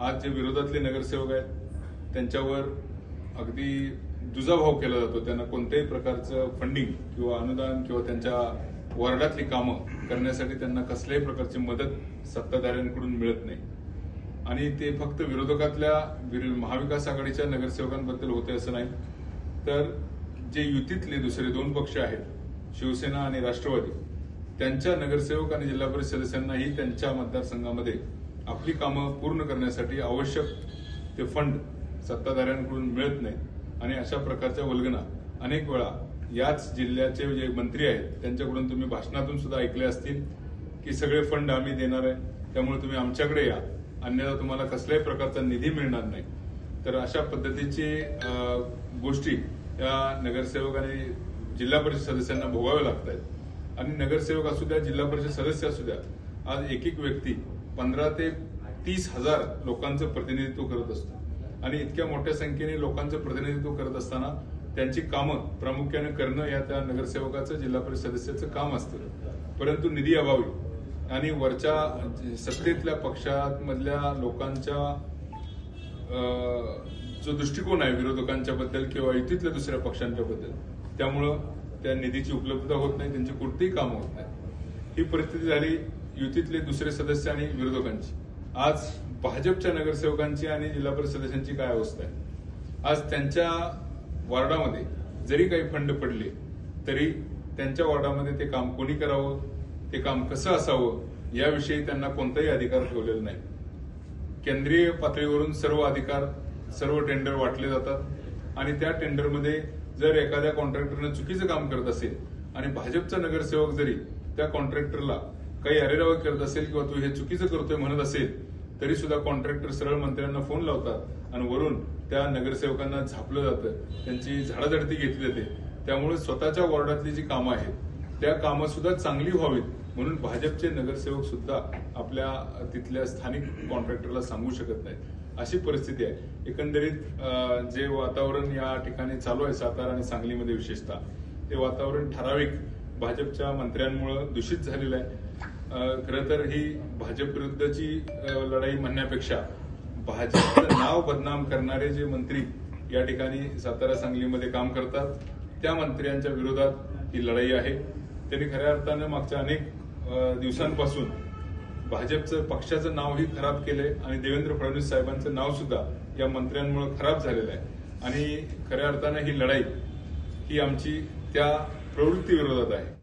आज जे विरोधातले नगरसेवक आहेत त्यांच्यावर अगदी दुजाभाव केला जातो। त्यांना कोणत्याही प्रकारचं फंडिंग किंवा अनुदान किंवा त्यांच्या वॉर्डातली कामं करण्यासाठी त्यांना कसल्याही प्रकारची मदत सत्ताधाऱ्यांकडून मिळत नाही आणि ते फक्त विरोधकातल्या महाविकास आघाडीच्या नगरसेवकांबद्दल होते असं नाही, तर जे युतीतले दुसरे दोन पक्ष आहेत शिवसेना आणि राष्ट्रवादी त्यांच्या नगरसेवक आणि जिल्हा परिषद सदस्यांनाही त्यांच्या मतदारसंघामध्ये आपली कामं पूर्ण करण्यासाठी आवश्यक ते फंड सत्ताधाऱ्यांकडून मिळत नाही आणि अशा प्रकारच्या वल्गना अनेक वेळा याच जिल्ह्याचे जे मंत्री आहेत त्यांच्याकडून तुम्ही भाषणातून सुद्धा ऐकले असतील की सगळे फंड आम्ही देणार आहे, त्यामुळे तुम्ही आमच्याकडे या, अन्यथा तुम्हाला कसल्याही प्रकारचा निधी मिळणार नाही। तर अशा पद्धतीची गोष्टी या नगरसेवक आणि जिल्हा परिषद सदस्यांना भोगाव्या लागत आहेत आणि नगरसेवक असू द्या जिल्हा परिषद सदस्य असू द्या, आज एक एक व्यक्ती 15 ते 30 हजार लोकांचं प्रतिनिधित्व करत असतो आणि इतक्या मोठ्या संख्येने लोकांचं प्रतिनिधित्व करत असताना त्यांची कामं प्रामुख्याने करणं या त्या नगरसेवकाचं जिल्हा परिषद सदस्याचं काम असतं, परंतु निधी अभावी आणि वरच्या सत्तेतल्या पक्षामधल्या लोकांच्या जो दृष्टिकोन आहे विरोधकांच्या बद्दल किंवा युतीतल्या दुसऱ्या पक्षांच्या बद्दल, त्यामुळं त्या निधीची उपलब्धता होत नाही, त्यांची कोणतीही कामं होत नाही। ही परिस्थिती झाली युतीतले दुसरे सदस्य आणि विरोधकांची। आज भाजपच्या नगरसेवकांची आणि जिल्हा परिषद सदस्यांची काय अवस्था आहे? आज त्यांच्या वॉर्डामध्ये जरी काही फंड पडले तरी त्यांच्या वॉर्डामध्ये ते काम कोणी करावं, ते काम कसं असावं याविषयी त्यांना कोणताही अधिकार ठेवलेला नाही। केंद्रीय पातळीवरून सर्व अधिकार सर्व टेंडर वाटले जातात आणि त्या टेंडरमध्ये जर एखाद्या कॉन्ट्रॅक्टरनं चुकीचं काम करत असेल आणि भाजपचा नगरसेवक जरी त्या कॉन्ट्रॅक्टरला काही अरेरावत करत असेल किंवा तू हे चुकीचं करतोय म्हणत असेल तरी सुद्धा कॉन्ट्रॅक्टर सरळ मंत्र्यांना फोन लावतात आणि वरून त्या नगरसेवकांना झापलं जातं, त्यांची झाडाझडती घेतली जाते। त्यामुळे स्वतःच्या वॉर्डातली जी कामं आहेत त्या कामं सुद्धा चांगली व्हावीत म्हणून भाजपचे नगरसेवक सुद्धा आपल्या तिथल्या स्थानिक कॉन्ट्रॅक्टरला सांगू शकत नाहीत, अशी परिस्थिती आहे। एकंदरीत जे वातावरण या ठिकाणी चालू आहे सातारा आणि सांगलीमध्ये विशेषतः, ते वातावरण ठराविक भाजपच्या मंत्र्यांमुळे दूषित झालेलं आहे। खरं तर ही भाजप विरुद्धची लढाई म्हणण्यापेक्षा भाजपचं नाव बदनाम करणारे जे मंत्री या ठिकाणी सातारा सांगलीमध्ये काम करतात त्या मंत्र्यांच्या विरोधात ही लढाई आहे। त्यांनी खऱ्या अर्थानं मागच्या अनेक दिवसांपासून भाजपचं पक्षाचं नावही खराब केलंय आणि देवेंद्र फडणवीस साहेबांचं नाव सुद्धा या मंत्र्यांमुळे खराब झालेलं आहे आणि खऱ्या अर्थानं ही लढाई ही आमची त्या प्रवृत्ती विरोधात आहे।